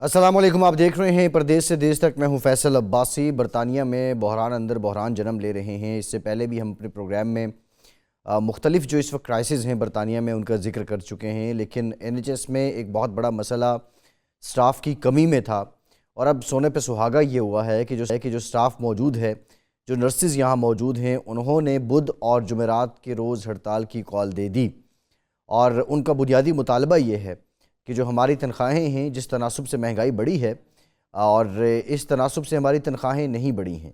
السلام علیکم، آپ دیکھ رہے ہیں پردیس سے دیس تک۔ میں ہوں فیصل عباسی۔ برطانیہ میں بحران اندر بحران جنم لے رہے ہیں۔ اس سے پہلے بھی ہم اپنے پروگرام میں مختلف جو اس وقت کرائسز ہیں برطانیہ میں ان کا ذکر کر چکے ہیں، لیکن NHS میں ایک بہت بڑا مسئلہ سٹاف کی کمی میں تھا، اور اب سونے پہ سہاگا یہ ہوا ہے کہ جو سٹاف موجود ہے، جو نرسز یہاں موجود ہیں، انہوں نے بدھ اور جمعرات کے روز ہڑتال کی کال دے دی، اور ان کا بنیادی مطالبہ یہ ہے کہ جو ہماری تنخواہیں ہیں، جس تناسب سے مہنگائی بڑھی ہے اور اس تناسب سے ہماری تنخواہیں نہیں بڑھی ہیں،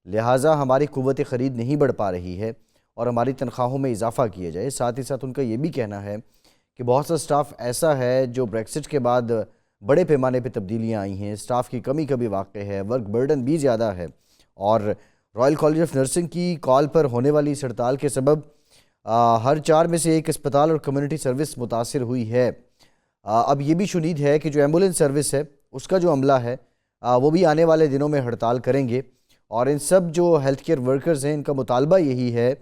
لہٰذا ہماری قوت خرید نہیں بڑھ پا رہی ہے اور ہماری تنخواہوں میں اضافہ کیا جائے۔ ساتھ ہی ساتھ ان کا یہ بھی کہنا ہے کہ بہت سا سٹاف ایسا ہے جو بریکسٹ کے بعد بڑے پیمانے پہ تبدیلیاں آئی ہیں، سٹاف کی کمی کا بھی واقع ہے، ورک برڈن بھی زیادہ ہے، اور رائل کالج آف نرسنگ کی کال پر ہونے والی اس ہڑتال کے سبب ہر 4 میں سے ایک اسپتال اور کمیونٹی سروس متاثر ہوئی ہے۔ اب یہ بھی شنید ہے کہ جو ایمبولینس سروس ہے اس کا جو عملہ ہے وہ بھی آنے والے دنوں میں ہڑتال کریں گے، اور ان سب جو ہیلتھ کیئر ورکرز ہیں ان کا مطالبہ یہی ہے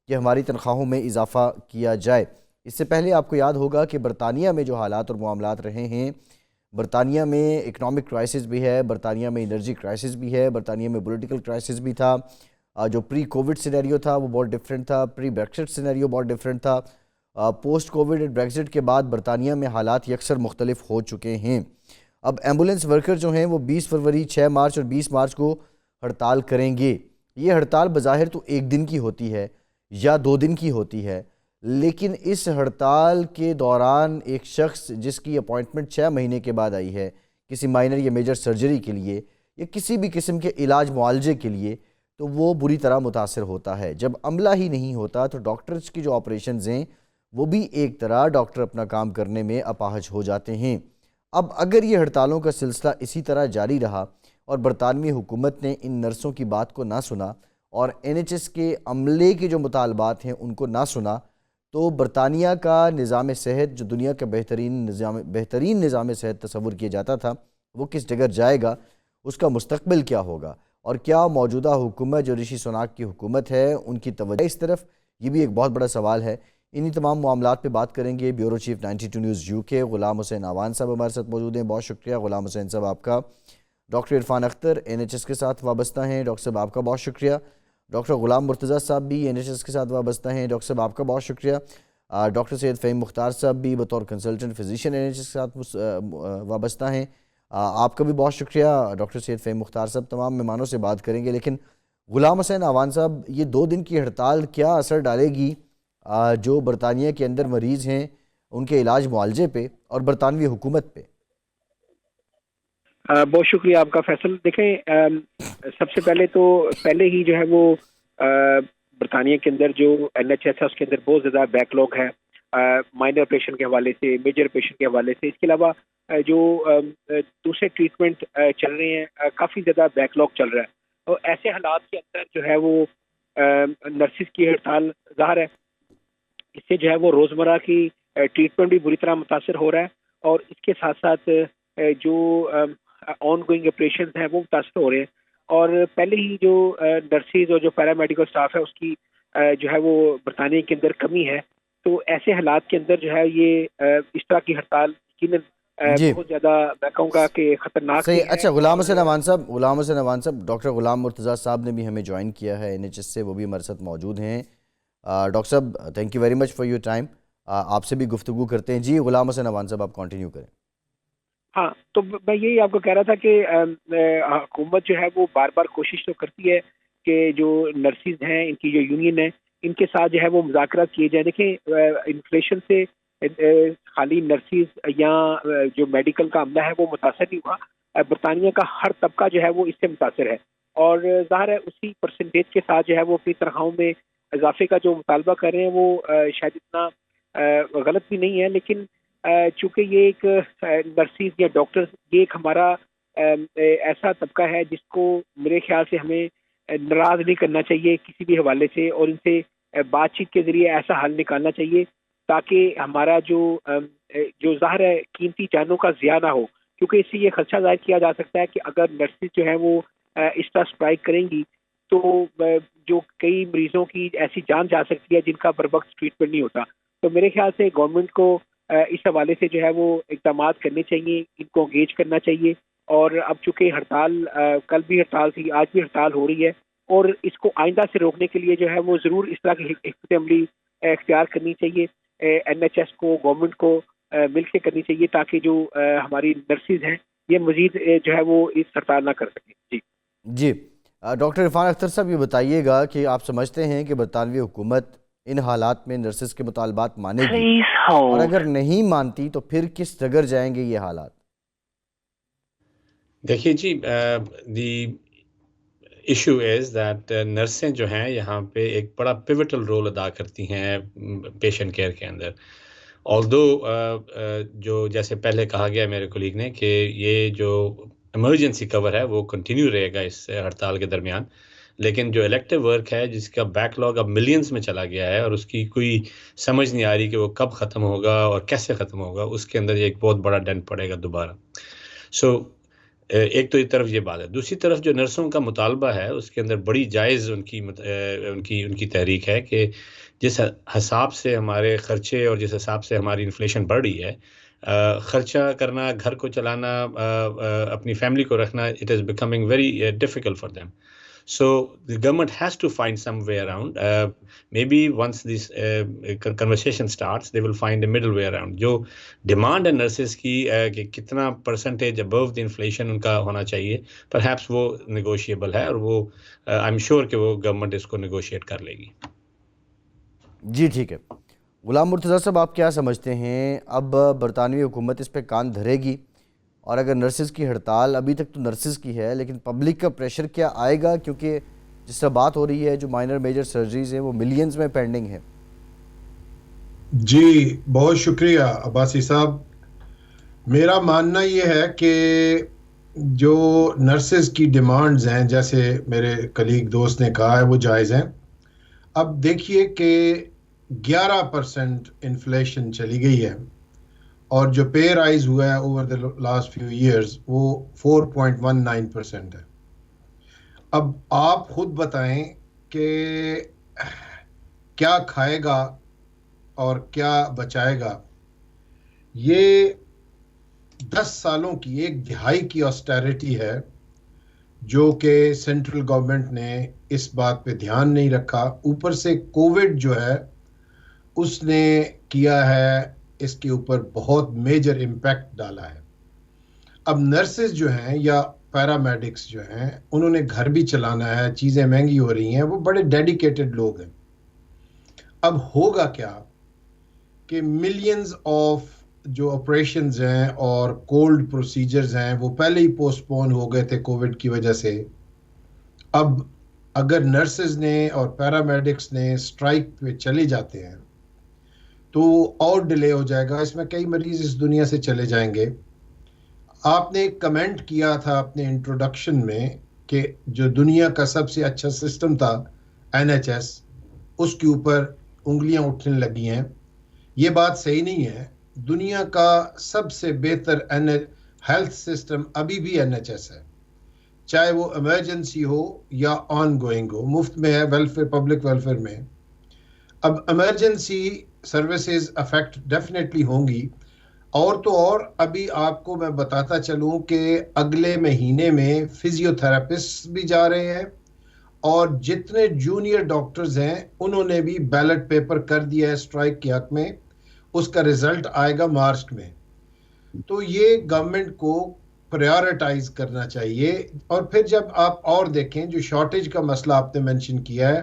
کہ ہماری تنخواہوں میں اضافہ کیا جائے۔ اس سے پہلے آپ کو یاد ہوگا کہ برطانیہ میں جو حالات اور معاملات رہے ہیں، برطانیہ میں اکنامک کرائسس بھی ہے، برطانیہ میں انرجی کرائسس بھی ہے، برطانیہ میں پولیٹیکل کرائسس بھی تھا۔ جو پری کووڈ سینیریو تھا وہ بہت ڈیفرنٹ تھا، پری بریکزٹ سینیریو بہت ڈیفرنٹ تھا۔ پوسٹ کووڈ بریکزٹ کے بعد برطانیہ میں حالات یکسر مختلف ہو چکے ہیں۔ اب ایمبولینس ورکر جو ہیں وہ 20 فروری، 6 مارچ اور 20 مارچ کو ہڑتال کریں گے۔ یہ ہڑتال بظاہر تو 1 دن کی ہوتی ہے یا 2 دن کی ہوتی ہے، لیکن اس ہڑتال کے دوران ایک شخص جس کی اپوائنٹمنٹ 6 مہینے کے بعد آئی ہے کسی مائنر یا میجر سرجری کے لیے یا کسی بھی قسم کے علاج معالجے کے لیے، تو وہ بری طرح متاثر ہوتا ہے۔ جب عملہ ہی نہیں ہوتا تو ڈاکٹرز کی جو آپریشنز ہیں وہ بھی ایک طرح ڈاکٹر اپنا کام کرنے میں اپاہج ہو جاتے ہیں۔ اب اگر یہ ہڑتالوں کا سلسلہ اسی طرح جاری رہا اور برطانوی حکومت نے ان نرسوں کی بات کو نہ سنا اور NHS کے عملے کے جو مطالبات ہیں ان کو نہ سنا، تو برطانیہ کا نظام صحت جو دنیا کا بہترین نظام صحت تصور کیا جاتا تھا، وہ کس جگہ جائے گا، اس کا مستقبل کیا ہوگا، اور کیا موجودہ حکومت جو رشی سناک کی حکومت ہے ان کی توجہ اس طرف، یہ بھی ایک بہت بڑا سوال ہے۔ انہی تمام معاملات پہ بات کریں گے۔ Bureau chief 92 news UK Ghulam حسین آوان صاحب ہمارے ساتھ موجود ہیں، بہت شکریہ غلام حسین صاحب آپ کا۔ ڈاکٹر عرفان اختر NHS کے ساتھ وابستہ ہیں، ڈاکٹر صاحب آپ کا بہت شکریہ۔ ڈاکٹر غلام مرتضیٰ صاحب بھی NHS کے ساتھ وابستہ ہیں، ڈاکٹر صاحب آپ کا بہت شکریہ۔ ڈاکٹر سید فہیم مختار صاحب بھی بطور کنسلٹنٹ فزیشین NHS کے ساتھ وابستہ ہیں، آپ کا بھی بہت شکریہ ڈاکٹر سید فہیم مختار صاحب۔ تمام مہمانوں سے بات کریں گے، لیکن غلام حسین آوان صاحب، یہ 2 دن کی ہڑتال کیا اثر ڈالے گی جو برطانیہ کے اندر مریض ہیں ان کے علاج معالجے پہ اور برطانوی حکومت پہ؟ بہت شکریہ آپ کا فیصل۔ دیکھیں، سب سے پہلے ہی جو ہے وہ برطانیہ کے اندر جو NHS ہے اس کے اندر بہت زیادہ بیک لاگ ہے، مائنر آپریشن کے حوالے سے، میجر آپریشن کے حوالے سے۔ اس کے علاوہ جو دوسرے ٹریٹمنٹ چل رہے ہیں، کافی زیادہ بیک لاگ چل رہا ہے، اور ایسے حالات کے اندر جو ہے وہ نرسز کی ہڑتال ظاہر ہے اس سے جو ہے وہ روزمرہ کی ٹریٹمنٹ بھی بری طرح متاثر ہو رہا ہے، اور اس کے ساتھ ساتھ جو آن گوئنگ آپریشن ہیں وہ متاثر ہو رہے ہیں، اور پہلے ہی جو نرسز اور جو پیرامیڈیکل سٹاف ہے اس کی جو ہے وہ برطانیہ کے اندر کمی ہے۔ تو ایسے حالات کے اندر جو ہے یہ اس طرح کی ہڑتال یقیناً جی بہت زیادہ میں کہوں گا کہ خطرناک صحیح۔ بھی ہے۔ اچھا، غلام اور حسین آوان صاحب، ڈاکٹر غلام مرتضیٰ صاحب نے بھی ہمیں جوائن کیا ہے NHS سے، وہ بھی ہمارے ساتھ موجود ہیں۔ ڈاکٹر صاحب، thank you very much for your time, آپ سے بھی گفتگو کرتے ہیں۔ جی غلام حسین آوان صاحب، آپ کنٹینیو کریں۔ ہاں، تو میں یہی آپ کو کہہ رہا تھا کہ حکومت جو ہے وہ بار بار کوشش تو کرتی ہے کہ جو نرسز ہیں، ان کی جو یونین ہے، ان کے ساتھ جو ہے وہ مذاکرات کیے جائیں۔ دیکھیں، انفلیشن سے خالی نرسز یا جو میڈیکل کا عملہ ہے وہ متاثر نہیں ہوا، برطانیہ کا ہر طبقہ جو ہے وہ اس سے متاثر ہے، اور ظاہر ہے اسی پرسنٹیج کے ساتھ جو ہے وہ اپنی تنخواہوں میں اضافے کا جو مطالبہ کر رہے ہیں وہ شاید اتنا غلط بھی نہیں ہے، لیکن چونکہ یہ ایک نرسز یا ڈاکٹرز، یہ ایک ہمارا ایسا طبقہ ہے جس کو میرے خیال سے ہمیں ناراض نہیں کرنا چاہیے کسی بھی حوالے سے، اور ان سے بات چیت کے ذریعے ایسا حل نکالنا چاہیے تاکہ ہمارا جو ظاہر ہے قیمتی جانوں کا ضیاع نہ ہو، کیونکہ اس سے یہ خدشہ ظاہر کیا جا سکتا ہے کہ اگر نرسز جو ہیں وہ اس طرح اسٹرائک کریں گی تو جو کئی مریضوں کی ایسی جان جا سکتی ہے جن کا بر وقت ٹریٹمنٹ نہیں ہوتا۔ تو میرے خیال سے گورنمنٹ کو اس حوالے سے جو ہے وہ اقدامات کرنے چاہیے، ان کو انگیج کرنا چاہیے. اور اب چونکہ ہڑتال کل بھی ہڑتال تھی، آج بھی ہڑتال ہو رہی ہے، اور اس کو آئندہ سے روکنے کے لیے جو ہے وہ ضرور اس طرح کی حکمت عملی اختیار کرنی چاہیے. این ایچ ایس کو، گورنمنٹ کو مل کے کرنی چاہیے، تاکہ جو ہماری نرسز ہیں یہ مزید جو ہے وہ اس ہڑتال نہ کر سکیں. جی جی ڈاکٹر عرفان اختر صاحب، یہ بتائیے گا کہ آپ سمجھتے ہیں کہ برطانوی حکومت ان حالات میں نرسز کے مطالبات مانے گی، اور اگر نہیں مانتی تو پھر کس ڈگر جائیں گے یہ حالات؟ دیکھیے جی، دی ایشو از دیٹ نرسیں جو ہیں یہاں پہ ایک بڑا پیوٹل رول ادا کرتی ہیں پیشنٹ کیئر کے اندر. آلدو جو جیسے پہلے کہا گیا میرے کولیگ نے کہ یہ جو ایمرجنسی کور ہے وہ کنٹینیو رہے گا اس ہڑتال کے درمیان، لیکن جو الیکٹیو ورک ہے جس کا بیک لاگ اب ملینز میں چلا گیا ہے اور اس کی کوئی سمجھ نہیں آ رہی کہ وہ کب ختم ہوگا اور کیسے ختم ہوگا، اس کے اندر ایک بہت بڑا ڈنٹ پڑے گا دوبارہ. سو ایک تو ایک طرف یہ بات ہے، دوسری طرف جو نرسوں کا مطالبہ ہے اس کے اندر بڑی جائز ان کی تحریک ہے کہ جس حساب سے ہمارے خرچے اور جس حساب سے ہماری انفلیشن بڑھ رہی ہے، خرچہ کرنا، گھر کو چلانا، اپنی فیملی کو رکھنا، it is becoming very difficult for them. So the government has to find some way around. Maybe once this conversation starts, they will find a middle way around. جو ڈیمانڈ ہے نرسز کی کہ کتنا percentage ابو دی inflation ان کا ہونا چاہیے، perhaps وہ negotiable ہے، اور وہ آئی ایم شیور کہ وہ گورنمنٹ اس کو نیگوشیٹ کر لے گی. جی ٹھیک ہے. غلام مرتضیٰ صاحب، آپ کیا سمجھتے ہیں اب برطانوی حکومت اس پہ کان دھرے گی؟ اور اگر نرسز کی ہڑتال، ابھی تک تو نرسز کی ہے، لیکن پبلک کا پریشر کیا آئے گا؟ کیونکہ جس سے بات ہو رہی ہے جو مائنر میجر سرجریز ہیں وہ ملینز میں پینڈنگ ہیں. جی بہت شکریہ عباسی صاحب. میرا ماننا یہ ہے کہ جو نرسز کی ڈیمانڈز ہیں، جیسے میرے کلیگ دوست نے کہا ہے، وہ جائز ہیں. اب دیکھیے کہ 11% انفلیشن چلی گئی ہے، اور جو پے رائز ہوا ہے over the last few years وہ 4.19% ہے. اب آپ خود بتائیں کہ کیا کھائے گا اور کیا بچائے گا. یہ 10 سالوں کی، ایک دہائی کی آسٹیرٹی ہے جو کہ سینٹرل گورنمنٹ نے اس بات پہ دھیان نہیں رکھا. اوپر سے کووڈ جو ہے اس نے کیا ہے، اس کے اوپر بہت میجر امپیکٹ ڈالا ہے. اب نرسز جو ہیں یا پیرامیڈکس جو ہیں، انہوں نے گھر بھی چلانا ہے، چیزیں مہنگی ہو رہی ہیں، وہ بڑے ڈیڈیکیٹڈ لوگ ہیں. اب ہوگا کیا کہ ملینز آف جو آپریشنز ہیں اور کولڈ پروسیجرز ہیں وہ پہلے ہی پوسٹ پون ہو گئے تھے کووڈ کی وجہ سے. اب اگر نرسز نے اور پیرامیڈکس نے اسٹرائک پہ چلے جاتے ہیں تو اور ڈیلے ہو جائے گا. اس میں کئی مریض اس دنیا سے چلے جائیں گے. آپ نے ایک کمنٹ کیا تھا اپنے انٹروڈکشن میں کہ جو دنیا کا سب سے اچھا سسٹم تھا این ایچ ایس، اس کے اوپر انگلیاں اٹھنے لگی ہیں. یہ بات صحیح نہیں ہے. دنیا کا سب سے بہتر ہیلتھ سسٹم ابھی بھی این ایچ ایس ہے، چاہے وہ ایمرجنسی ہو یا آن گوئنگ ہو، مفت میں ہے ویلفیئر، پبلک ویلفیئر میں. اب ایمرجنسی سروسز افیکٹ ڈیفینیٹلی ہوں گی. اور تو اور ابھی آپ کو میں بتاتا چلوں کہ اگلے مہینے میں فزیو تھراپسٹ بھی جا رہے ہیں، اور جتنے جونیئر ڈاکٹرز ہیں انہوں نے بھی بیلٹ پیپر کر دیا ہے اسٹرائک کے حق میں. اس کا رزلٹ آئے گا مارچ میں. تو یہ گورنمنٹ کو پریارٹائز کرنا چاہیے. اور پھر جب آپ اور دیکھیں جو شارٹیج کا مسئلہ آپ نے مینشن کیا ہے،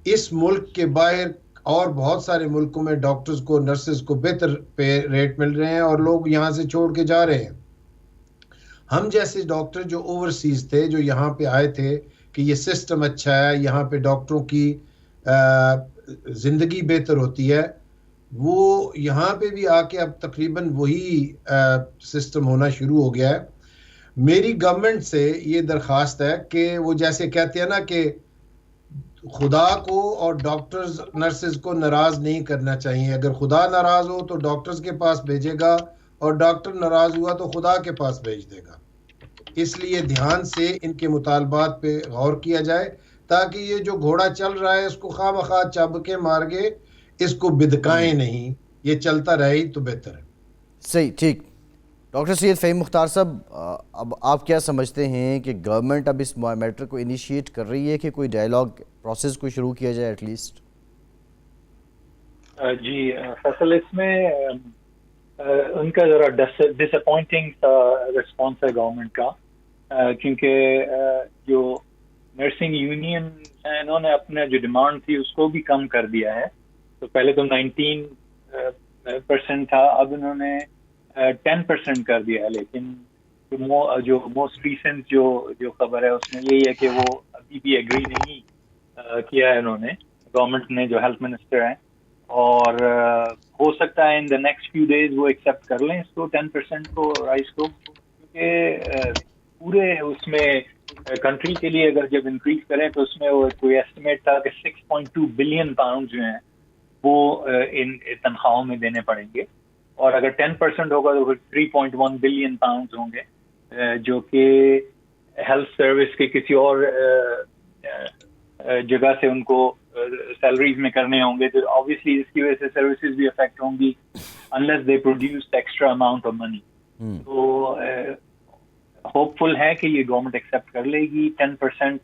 اس ملک کے باہر اور بہت سارے ملکوں میں ڈاکٹرز کو، نرسز کو بہتر پے ریٹ مل رہے ہیں اور لوگ یہاں سے چھوڑ کے جا رہے ہیں. ہم جیسے ڈاکٹر جو اوورسیز تھے، جو یہاں پہ آئے تھے کہ یہ سسٹم اچھا ہے، یہاں پہ ڈاکٹروں کی زندگی بہتر ہوتی ہے، وہ یہاں پہ بھی آ کے اب تقریباً وہی سسٹم ہونا شروع ہو گیا ہے. میری گورنمنٹ سے یہ درخواست ہے کہ وہ جیسے کہتے ہیں نا کہ خدا کو اور ڈاکٹرز نرسز کو ناراض نہیں کرنا چاہیے. اگر خدا ناراض ہو تو ڈاکٹرز کے پاس بھیجے گا، اور ڈاکٹر ناراض ہوا تو خدا کے پاس بھیج دے گا. اس لیے دھیان سے ان کے مطالبات پہ غور کیا جائے، تاکہ یہ جو گھوڑا چل رہا ہے اس کو خواہ مخواہ چب کے مار گے، اس کو بدکائیں نہیں. یہ چلتا رہے ہی تو بہتر ہے. صحیح, ٹھیک. ڈاکٹر سید فہیم مختار صاحب, اب آپ کیا سمجھتے ہیں کہ گورنمنٹ اب اس میٹر کو انیشیٹ کر رہی ہے کہ کوئی ڈائیلاگ پروسیس کو شروع کیا جائے ایٹ لیسٹ؟ جی فیصل, اس میں ان کا ذرا ڈس اپوائنٹنگ رسپانس ہے گورنمنٹ کا, کیونکہ جو نرسنگ یونین ہیں انہوں نے اپنے جو ڈیمانڈ تھی اس کو بھی کم کر دیا ہے. تو پہلے تو 19% تھا, اب انہوں نے 10% کر دیا ہے. لیکن جو موسٹ ریسنٹ جو خبر ہے اس میں یہی ہے کہ وہ ابھی بھی ایگری نہیں کیا ہے انہوں نے, گورنمنٹ نے, جو ہیلتھ منسٹر ہیں, اور ہو سکتا ہے ان دا نیکسٹ فیو ڈیز وہ ایکسیپٹ کر لیں اس کو 10% کو رائز کو, کیونکہ پورے اس میں کنٹری کے لیے اگر جب انکریز کریں تو اس میں وہ کوئی ایسٹیمیٹ تھا کہ 6.2 بلین پاؤنڈ جو ہیں وہ ان تنخواہوں میں دینے پڑیں گے, اور اگر 10% ہوگا تو پھر 3.1 بلین پاؤنڈ ہوں گے جو کہ ہیلتھ سروس کے کسی اور جگہ سے ان کو سیلریز میں کرنے ہوں گے. تو آبویسلی اس کی وجہ سے سروسز بھی افیکٹ ہوں گی unless they produce extra amount of money. تو ہوپ فل ہے کہ یہ گورنمنٹ ایکسیپٹ کر لے گی. 10%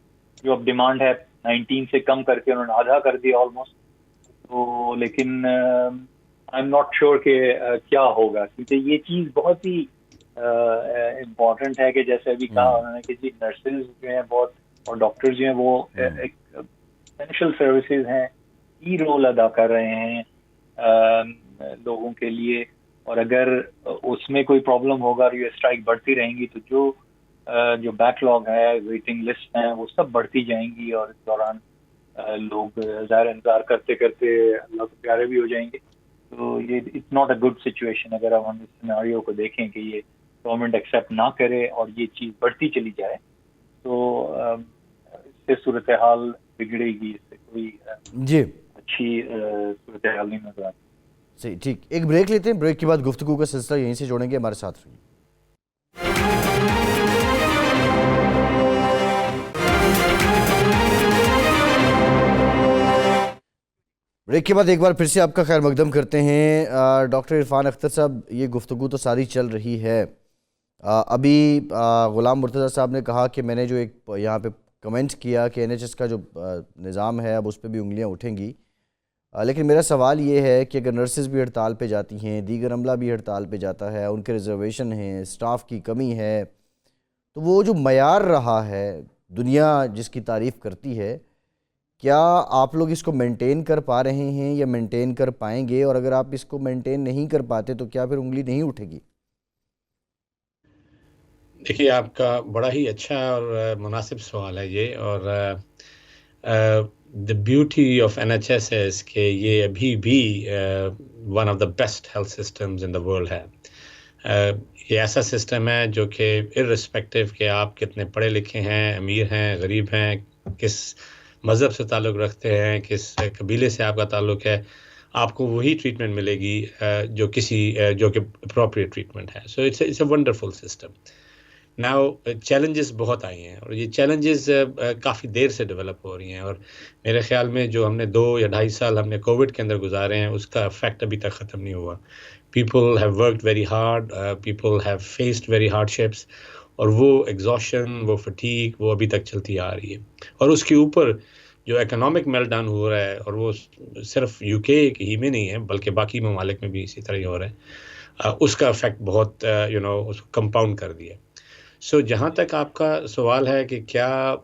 جو اب ڈیمانڈ ہے 19 سے کم کر کے انہوں نے آدھا کر دیا آلموسٹ. تو لیکن آئی ایم ناٹ شیور کہ کیا ہوگا, کیونکہ یہ چیز بہت ہی امپورٹنٹ ہے کہ جیسے ابھی کہا انہوں نے کہ جی نرسز جو ہیں بہت اور ڈاکٹر جو ہیں وہ ایک اسینشیل سروسز ہیں, کی رول ادا کر رہے ہیں لوگوں کے لیے, اور اگر اس میں کوئی پرابلم ہوگا اور یہ اسٹرائک بڑھتی رہیں گی تو جو بیک لاگ ہے, ویٹنگ لسٹ ہیں, وہ سب بڑھتی جائیں گی, اور اس دوران لوگ ظاہر انتظار کرتے کرتے اللہ کو پیارے بھی ہو جائیں گے. تو یہ it's not a good situation اگر ہم اس سیناریو کو دیکھیں کہ یہ گورنمنٹ ایکسیپٹ نہ کرے اور یہ چیز بڑھتی چلی جائے, تو اس سے صورتحال بگڑے گی, اس سے کوئی جی اچھی صورتحال نہیں نظر آتی. صحیح, ٹھیک. ایک بریک لیتے ہیں, بریک کے بعد گفتگو کا سلسلہ یہیں سے جوڑیں گے, ہمارے ساتھ رہیے. بریک کے بعد ایک بار پھر سے آپ کا خیر مقدم کرتے ہیں. ڈاکٹر عرفان اختر صاحب, یہ گفتگو تو ساری چل رہی ہے. ابھی غلام مرتضیٰ صاحب نے کہا کہ میں نے جو ایک یہاں پہ کمنٹ کیا کہ NHS کا جو نظام ہے اب اس پہ بھی انگلیاں اٹھیں گی, لیکن میرا سوال یہ ہے کہ اگر نرسز بھی ہڑتال پہ جاتی ہیں, دیگر عملہ بھی ہڑتال پہ جاتا ہے, ان کے ریزرویشن ہیں, اسٹاف کی کمی ہے, تو وہ جو معیار رہا ہے, دنیا جس کی تعریف کرتی ہے, کیا آپ لوگ اس کو مینٹین کر پا رہے ہیں یا مینٹین کر پائیں گے؟ اور اگر آپ اس کو مینٹین نہیں کر پاتے تو کیا پھر انگلی نہیں اٹھے گی؟ دیکھیے, آپ کا بڑا ہی اچھا اور مناسب سوال ہے یہ, اور the beauty of NHS is کہ یہ ابھی بھی one of the best health systems in the world ہے. یہ ایسا سسٹم ہے جو کہ irrespective کہ آپ کتنے پڑھے لکھے ہیں, امیر ہیں, غریب ہیں, کس مذہب سے تعلق رکھتے ہیں, کس قبیلے سے آپ کا تعلق ہے, آپ کو وہی ٹریٹمنٹ ملے گی جو کہ اپروپریٹ ٹریٹمنٹ ہے. So it's a wonderful system. Now challenges بہت آئی ہیں, اور یہ چیلنجز کافی دیر سے ڈیولپ ہو رہی ہیں, اور میرے خیال میں جو ہم نے 2 یا 2.5 سال ہم نے کووڈ کے اندر گزارے ہیں اس کا افیکٹ ابھی تک ختم نہیں ہوا. People have worked very hard, people have faced very hardships, اور وہ ایگزاشن, وہ فٹیگ, وہ ابھی تک چلتی آ رہی ہے. اور اس کے اوپر جو اکنامک میلٹ ڈاؤن ہو رہا ہے, اور وہ صرف UK ہی میں نہیں ہے بلکہ باقی ممالک میں بھی اسی طرح ہی ہو رہا ہے, اس کا افیکٹ بہت اس کو کمپاؤنڈ کر دیا. سو جہاں تک آپ کا سوال ہے کہ کیا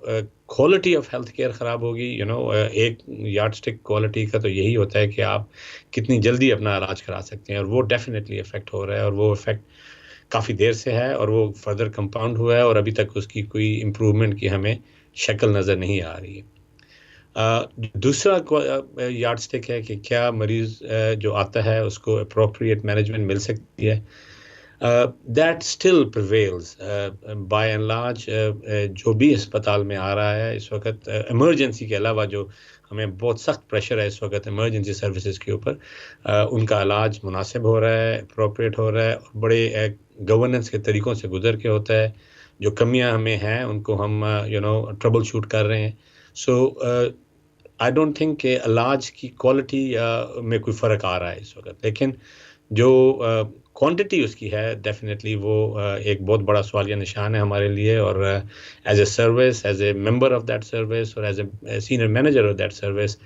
کوالٹی آف ہیلتھ کیئر خراب ہوگی, ایک یارڈ سٹک کوالٹی کا تو یہی ہوتا ہے کہ آپ کتنی جلدی اپنا علاج کرا سکتے ہیں, اور وہ ڈیفینیٹلی افیکٹ ہو رہا ہے, اور وہ افیکٹ کافی دیر سے ہے, اور وہ فردر کمپاؤنڈ ہوا ہے, اور ابھی تک اس کی کوئی امپروومنٹ کی ہمیں شکل نظر نہیں آ رہی ہے. دوسرا یارڈ سٹک ہے کہ کیا مریض جو آتا ہے اس کو اپروپریٹ مینجمنٹ مل سکتی ہے. That still prevails by and large. جو بھی اسپتال میں آ رہا ہے اس وقت, ایمرجنسی کے علاوہ جو ہمیں بہت سخت پریشر ہے اس وقت ایمرجنسی سروسز کے اوپر, ان کا علاج مناسب ہو رہا ہے, اپروپریٹ ہو رہا ہے, اور بڑے گورننس کے طریقوں سے گزر کے ہوتا ہے. جو کمیاں ہمیں ہیں ان کو ہم ٹربل شوٹ کر رہے ہیں. سو آئی ڈونٹ تھنک کہ علاج کی کوالٹی میں کوئی فرق آ رہا ہے اس وقت، لیکن جو کوانٹٹی اس کی ہے ڈیفینیٹلی وہ ایک بہت بڑا سوالیہ نشان ہے ہمارے لیے، اور as a service, as a member of that service اور as a senior manager of that service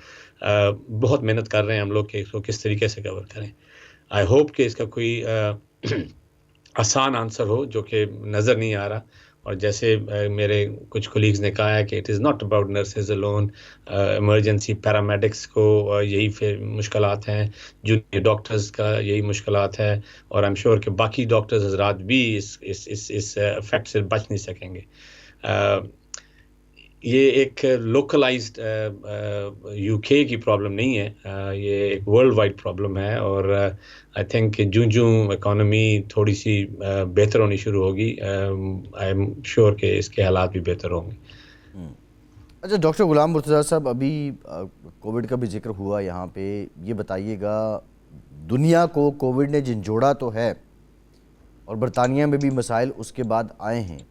بہت محنت کر رہے ہیں ہم لوگ کہ اس کو کس طریقے سے کور کریں. آئی ہوپ کہ اس کا کوئی آسان آنسر ہو جو کہ نظر نہیں آ رہا، اور جیسے میرے کچھ کولیگز نے کہا ہے کہ it is not about nurses alone, emergency paramedics کو یہی مشکلات ہیں، جونیئر ڈاکٹرز کا یہی مشکلات ہے، اور آئی ایم شیور کہ باقی ڈاکٹرز حضرات بھی اس افیکٹ سے بچ نہیں سکیں گے. یہ ایک لوکلائزڈ یو کے کی پرابلم نہیں ہے، یہ ایک ورلڈ وائڈ پرابلم ہے، اور آئی تھنک کہ جوں اکانومی تھوڑی سی بہتر ہونی شروع ہوگی، آئی ایم شیور کہ اس کے حالات بھی بہتر ہوں گے. اچھا ڈاکٹر غلام مرتضیٰ صاحب، ابھی کووڈ کا بھی ذکر ہوا یہاں پہ، یہ بتائیے گا دنیا کو کووڈ نے جھنجھوڑا تو ہے اور برطانیہ میں بھی مسائل اس کے بعد آئے ہیں،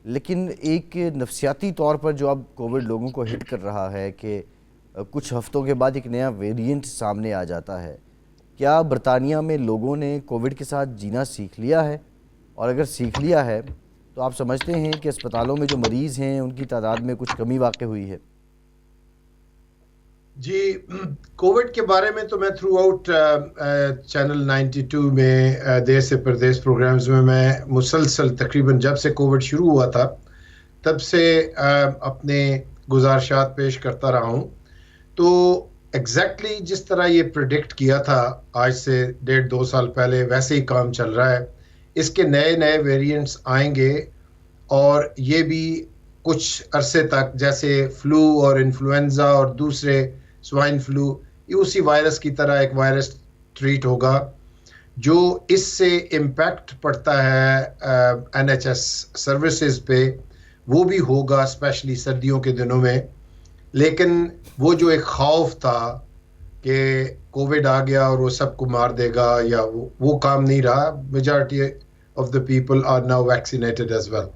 لیکن ایک نفسیاتی طور پر جو اب کووڈ لوگوں کو ہٹ کر رہا ہے کہ کچھ ہفتوں کے بعد ایک نیا ویریئنٹ سامنے آ جاتا ہے، کیا برطانیہ میں لوگوں نے کووڈ کے ساتھ جینا سیکھ لیا ہے؟ اور اگر سیکھ لیا ہے تو آپ سمجھتے ہیں کہ اسپتالوں میں جو مریض ہیں ان کی تعداد میں کچھ کمی واقع ہوئی ہے؟ جی، کووڈ کے بارے میں تو میں تھرو آؤٹ چینل 92 میں دیس سے پردیس پروگرامز میں مسلسل تقریباً جب سے کووڈ شروع ہوا تھا تب سے اپنے گزارشات پیش کرتا رہا ہوں. تو ایگزیکٹلی جس طرح یہ پریڈکٹ کیا تھا آج سے 1.5-2 سال پہلے ویسے ہی کام چل رہا ہے. اس کے نئے ویریئنٹس آئیں گے، اور یہ بھی کچھ عرصے تک جیسے فلو اور انفلوئنزا اور دوسرے سوائن فلو، یہ اسی وائرس کی طرح ایک وائرس ٹریٹ ہوگا. جو اس سے امپیکٹ پڑتا ہے این ایچ ایس سروسز پہ وہ بھی ہوگا، اسپیشلی سردیوں کے دنوں میں. لیکن وہ جو ایک خوف تھا کہ کووڈ آ گیا اور وہ سب کو مار دے گا، یا وہ کام نہیں رہا. Majority of the people are now vaccinated as well.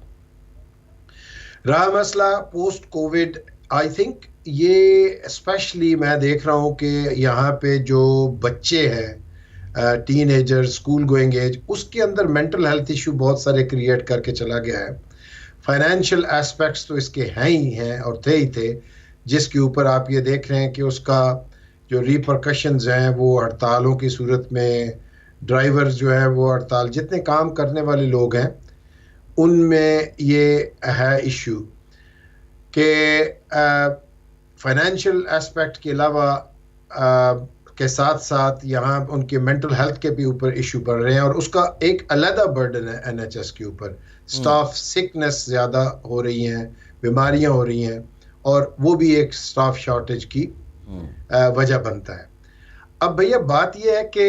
رہا مسئلہ پوسٹ کووڈ، آئی تھنک یہ اسپیشلی میں دیکھ رہا ہوں کہ یہاں پہ جو بچے ہیں، teenager, school going age, اس کے اندر مینٹل ہیلتھ ایشو بہت سارے کریٹ کر کے چلا گیا ہے. فائنینشیل ایسپیکٹس تو اس کے ہیں اور تھے جس کے اوپر آپ یہ دیکھ رہے ہیں کہ اس کا جو ریپرکشنز ہیں وہ ہڑتالوں کی صورت میں، ڈرائیورز جو ہیں وہ ہڑتال، جتنے کام کرنے والے لوگ ہیں ان میں یہ ہے ایشو کہ فائنینشیل ایسپیکٹ کے علاوہ کے ساتھ ساتھ یہاں ان کے مینٹل ہیلتھ کے بھی اوپر ایشو بڑھ رہے ہیں، اور اس کا ایک علیحدہ برڈن ہے این ایچ ایس کے اوپر. سٹاف سکنس زیادہ ہو رہی ہیں، بیماریاں ہو رہی ہیں، اور وہ بھی ایک سٹاف شارٹیج کی وجہ بنتا ہے. اب بھیا بات یہ ہے کہ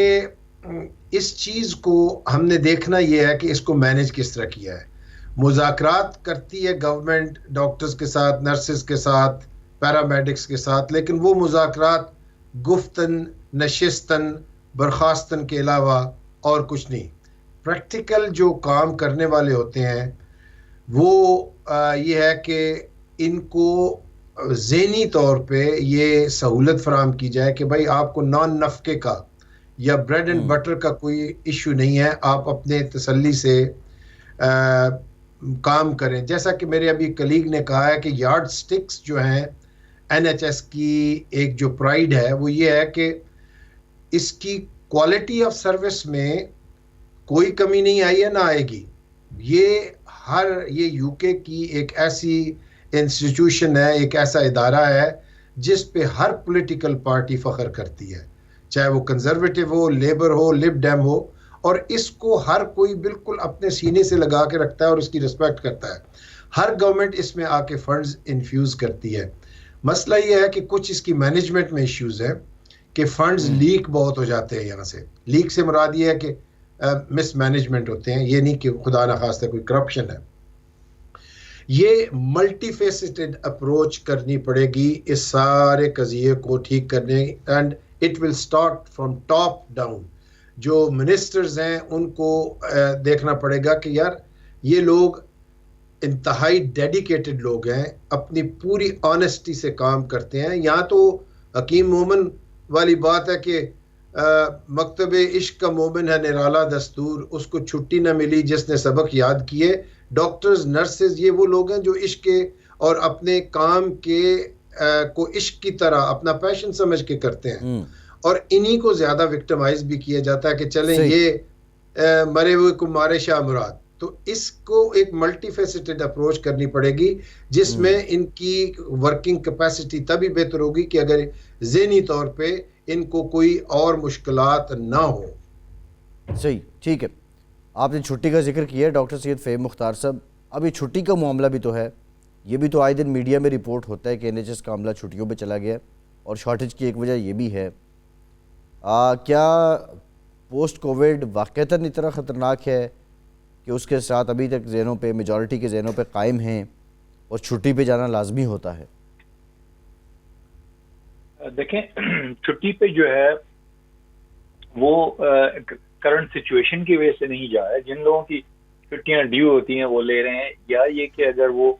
اس چیز کو ہم نے دیکھنا یہ ہے کہ اس کو مینیج کس طرح کیا ہے. مذاکرات کرتی ہے گورنمنٹ ڈاکٹرز کے ساتھ، نرسز کے ساتھ، پیرامیڈکس کے ساتھ، لیکن وہ مذاکرات گفتن، نشستن، برخاستن کے علاوہ اور کچھ نہیں. پریکٹیکل جو کام کرنے والے ہوتے ہیں وہ یہ ہے کہ ان کو ذہنی طور پہ یہ سہولت فراہم کی جائے کہ بھائی آپ کو نان نفقے کا یا بریڈ اینڈ بٹر کا کوئی ایشو نہیں ہے، آپ اپنے تسلی سے کام کریں. جیسا کہ میرے ابھی کلیگ نے کہا ہے کہ یارڈ سٹکس جو ہیں این ایچ ایس کی ایک جو پرائیڈ ہے وہ یہ ہے کہ اس کی کوالٹی آف سروس میں کوئی کمی نہیں آئی ہے، نہ آئے گی. یہ یو کے کی ایک ایسی انسٹیٹیوشن ہے، ایک ایسا ادارہ ہے جس پہ ہر پولیٹیکل پارٹی فخر کرتی ہے، چاہے وہ کنزرویٹو ہو، لیبر ہو، لب ڈیم ہو، اور اس کو ہر کوئی بالکل اپنے سینے سے لگا کے رکھتا ہے اور اس کی رسپیکٹ کرتا ہے. ہر گورنمنٹ اس میں آ کے فنڈز انفیوز کرتی ہے. مسئلہ یہ ہے کہ کچھ اس کی مینجمنٹ میں ایشوز ہیں کہ فنڈز لیک بہت ہو جاتے ہیں. یہاں سے لیک سے مراد یہ ہے کہ مس مینجمنٹ ہوتے ہیں، یہ نہیں کہ خدا نخواستہ کوئی کرپشن ہے. یہ ملٹی فیسٹڈ اپروچ کرنی پڑے گی اس سارے قضیے کو ٹھیک کرنے، and it will start from top down. جو منسٹرز ہیں ان کو دیکھنا پڑے گا کہ یار یہ لوگ انتہائی ڈیڈیکیٹڈ لوگ ہیں, اپنی پوری آنیسٹی سے کام کرتے ہیں. یہاں تو حکیم مومن والی بات ہے کہ مکتب عشق کا مومن ہے نرالا دستور, اس کو چھٹی نہ ملی جس نے سبق یاد کیے. ڈاکٹرز, نرسز, یہ وہ لوگ ہیں جو عشق کے اور اپنے کام کے کو عشق کی طرح اپنا پیشن سمجھ کے کرتے ہیں, اور انہی کو زیادہ وکٹمائز بھی کیا جاتا ہے کہ چلیں یہ مرے ہوئے کو مارے شاہ مراد. تو اس کو ایک ملٹی فیسٹڈ اپروچ کرنی پڑے گی, جس میں ان کی ورکنگ کیپیسٹی تبھی بہتر ہوگی کہ اگر ذہنی طور پہ ان کو کوئی اور مشکلات نہ ہو. صحیح, ٹھیک ہے. آپ نے چھٹی کا ذکر کیا ہے ڈاکٹر سید فہیم مختار صاحب. اب یہ چھٹی کا معاملہ بھی تو ہے, یہ بھی تو آئے دن میڈیا میں رپورٹ ہوتا ہے کہ NHS کا عملہ چھٹیوں پہ چلا گیا, اور شارٹیج کی ایک وجہ یہ بھی ہے. کیا پوسٹ کووڈ واقعتاً اتنا خطرناک ہے کہ اس کے ساتھ ابھی تک ذہنوں پہ, میجورٹی کے ذہنوں پہ قائم ہیں اور چھٹی پہ جانا لازمی ہوتا ہے؟ دیکھیں, چھٹی پہ جو ہے وہ کرنٹ سچویشن کی وجہ سے نہیں جا رہا ہے. جن لوگوں کی چھٹیاں ڈیو ہوتی ہیں وہ لے رہے ہیں, یا یہ کہ اگر وہ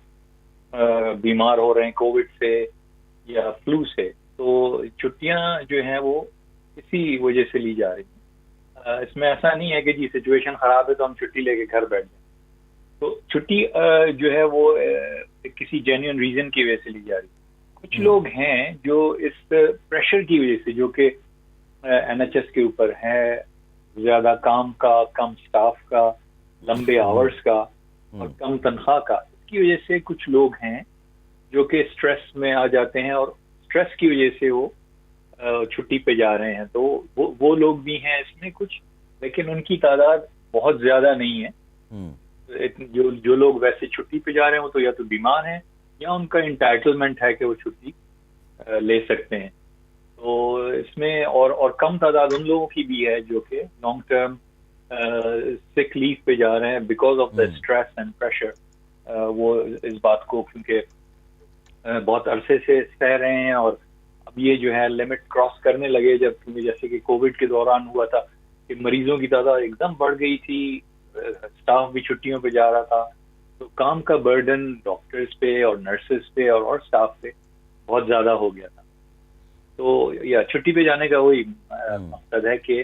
بیمار ہو رہے ہیں کووڈ سے یا فلو سے, تو چھٹیاں جو ہیں وہ اسی وجہ سے لی جا رہی ہیں. اس میں ایسا نہیں ہے کہ جی سچویشن خراب ہے تو ہم چھٹی لے کے گھر بیٹھ جائیں. تو چھٹی جو ہے وہ کسی جینیون ریزن کی وجہ سے لی جا رہی ہے. کچھ لوگ ہیں جو اس پریشر کی وجہ سے, جو کہ NHS کے اوپر ہے, زیادہ کام کا, کم سٹاف کا, لمبے آورز کا اور کم تنخواہ کا, اس کی وجہ سے کچھ لوگ ہیں جو کہ سٹریس میں آ جاتے ہیں, اور سٹریس کی وجہ سے وہ چھٹی پہ جا رہے ہیں. تو وہ لوگ بھی ہیں اس میں کچھ, لیکن ان کی تعداد بہت زیادہ نہیں ہے. جو لوگ ویسے چھٹی پہ جا رہے ہیں وہ تو یا تو بیمار ہیں یا ان کا انٹائٹلمنٹ ہے کہ وہ چھٹی لے سکتے ہیں. تو اس میں اور کم تعداد ان لوگوں کی بھی ہے جو کہ لانگ ٹرم سک لیو پہ جا رہے ہیں because of the stress and pressure. وہ اس بات کو کیونکہ بہت عرصے سے سہ رہے ہیں, اور اب یہ جو ہے لمٹ کراس کرنے لگے, جب جیسے کہ کووڈ کے دوران ہوا تھا کہ مریضوں کی تعداد ایک دم بڑھ گئی تھی, اسٹاف بھی چھٹیوں پہ جا رہا تھا, تو کام کا برڈن ڈاکٹرز پہ اور نرسز پہ اور اسٹاف پہ بہت زیادہ ہو گیا تھا. تو یا چھٹی پہ جانے کا وہی مقصد ہے کہ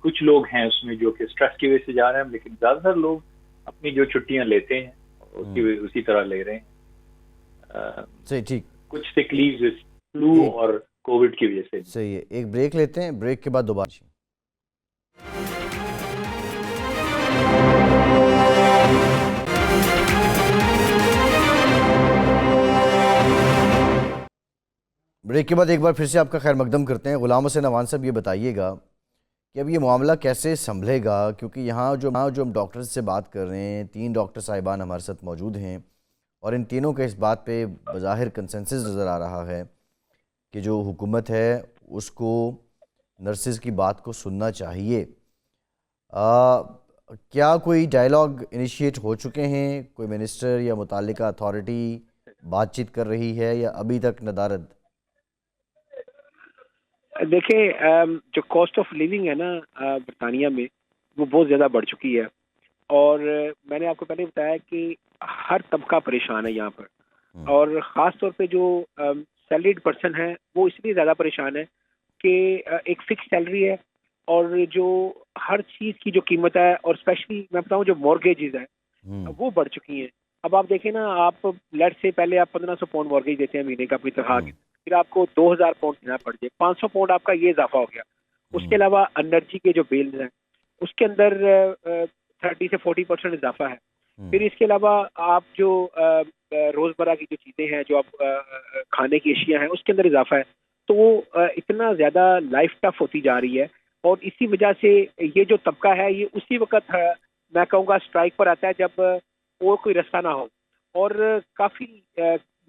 کچھ لوگ ہیں اس میں جو کہ اسٹریس کی وجہ سے جا رہے ہیں, لیکن زیادہ تر لوگ اپنی جو چھٹیاں لیتے ہیں اسی طرح لے رہے ہیں. صحیح, ٹھیک. کچھ تکلیف فلو اور کووڈ کی وجہ سے. صحیح ہے, ایک بریک لیتے ہیں, بریک کے بعد دوبارہ. بریک کے بعد ایک بار پھر سے آپ کا خیر مقدم کرتے ہیں. غلام حسین اوان صاحب, یہ بتائیے گا کہ اب یہ معاملہ کیسے سنبھلے گا, کیونکہ یہاں جو ہم ڈاکٹرز سے بات کر رہے ہیں, 3 ڈاکٹر صاحبان ہمارے ساتھ موجود ہیں, اور ان تینوں کا اس بات پہ بظاہر کنسنسس نظر آ رہا ہے کہ جو حکومت ہے اس کو نرسز کی بات کو سننا چاہیے. کیا کوئی ڈائیلاگ انیشیٹ ہو چکے ہیں, کوئی منسٹر یا متعلقہ اتھارٹی بات چیت کر رہی ہے, یا ابھی تک ندارد؟ دیکھیں, جو کاسٹ آف لیونگ ہے نا برطانیہ میں, وہ بہت زیادہ بڑھ چکی ہے, اور میں نے آپ کو پہلے بتایا کہ ہر طبقہ پریشان ہے یہاں پر, اور خاص طور پہ جو سیلریڈ پرسن ہے وہ اس لیے زیادہ پریشان ہے کہ ایک فکس سیلری ہے, اور جو ہر چیز کی جو قیمت ہے, اور اسپیشلی میں بتاؤں جو مورگیجز ہیں وہ بڑھ چکی ہیں. اب آپ دیکھیں نا, آپ لیٹ سے پہلے آپ 1500 پاؤنڈ مورگیج دیتے ہیں مہینے کا اپنی تنخواہ کی, پھر آپ کو 2000 پاؤنڈ دینا پڑ جائے, 500 پاؤنڈ آپ کا یہ اضافہ ہو گیا. اس کے علاوہ انرجی کے جو بلز ہیں اس کے اندر 30 سے 40% اضافہ ہے. پھر اس کے علاوہ آپ جو روزمرہ کی جو چیزیں ہیں, جو آپ کھانے کی اشیاء ہیں, اس کے اندر اضافہ ہے. تو وہ اتنا زیادہ لائف ٹف ہوتی جا رہی ہے, اور اسی وجہ سے یہ جو طبقہ ہے یہ اسی وقت میں کہوں گا اسٹرائک پر آتا ہے جب اور کوئی رستہ نہ ہو. اور کافی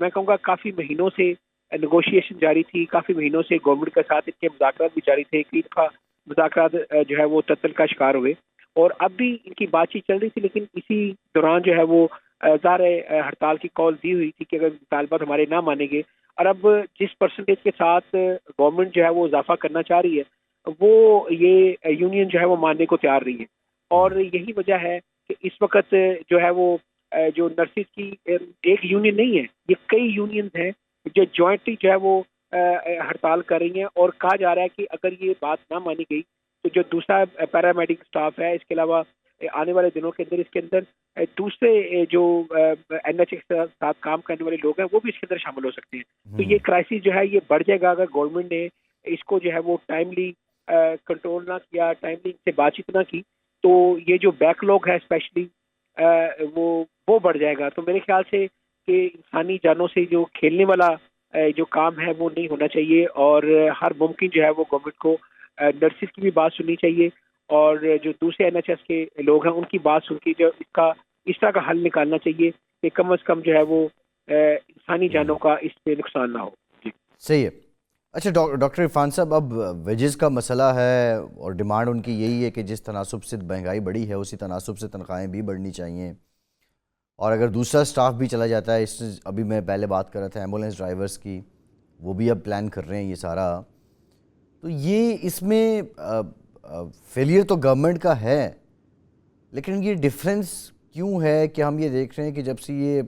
میں کہوں گا کافی مہینوں سے نیگوشیشن جاری تھی, کافی مہینوں سے گورنمنٹ کے ساتھ ان کے مذاکرات بھی جاری تھے. کئی دفعہ مذاکرات جو ہے وہ تعطل کا شکار ہوئے, اور اب بھی ان کی بات چیت چل رہی تھی, لیکن اسی دوران جو ہے وہ ظاہر ہڑتال کی کال دی ہوئی تھی کہ اگر مطالبات ہمارے نہ مانیں گے, اور اب جس پرسنٹیج کے ساتھ گورنمنٹ جو ہے وہ اضافہ کرنا چاہ رہی ہے وہ یہ یونین جو ہے وہ ماننے کو تیار رہی ہے. اور یہی وجہ ہے کہ اس وقت جو ہے وہ جو نرسز کی ایک یونین نہیں ہے، یہ کئی یونینز ہیں جو جوائنٹلی جو ہے وہ ہڑتال کر رہی ہیں، اور کہا جا رہا ہے کہ اگر یہ بات نہ مانی گئی تو جو دوسرا پیرامیڈیکل اسٹاف ہے، اس کے علاوہ آنے والے دنوں کے اندر اس کے اندر دوسرے جو این ایچ کے ساتھ کام کرنے والے لوگ ہیں وہ بھی اس کے اندر شامل ہو سکتے ہیں. تو یہ کرائسس جو ہے یہ بڑھ جائے گا اگر گورنمنٹ نے اس کو جو ہے وہ ٹائملی کنٹرول نہ کیا، ٹائملی سے بات چیت نہ کی، تو یہ جو بیک لوگ ہے اسپیشلی وہ بڑھ جائے گا. تو میرے خیال سے کہ انسانی جانوں سے جو کھیلنے والا جو کام ہے وہ نہیں ہونا چاہیے، اور ہر ممکن جو ہے وہ گورنمنٹ کو نرسز کی بھی بات سننی چاہیے، اور جو دوسرے این ایچ ایس کے لوگ ہیں ان کی بات سن کے جو اس طرح کا حل نکالنا چاہیے کہ کم از کم جو ہے وہ انسانی جانوں کا اس سے نقصان نہ ہو. جی صحیح ہے. اچھا ڈاکٹر عرفان صاحب، اب ویجز کا مسئلہ ہے اور ڈیمانڈ ان کی یہی ہے کہ جس تناسب سے مہنگائی بڑھی ہے اسی تناسب سے تنخواہیں بھی بڑھنی چاہیے، اور اگر دوسرا سٹاف بھی چلا جاتا ہے، ابھی میں پہلے بات کر رہا تھا ایمبولینس ڈرائیورز کی، وہ بھی اب پلان کر رہے ہیں یہ سارا. تو یہ اس میں فیلئر تو گورنمنٹ کا ہے، لیکن یہ ڈفرینس کیوں ہے کہ ہم یہ دیکھ رہے ہیں کہ جب سے یہ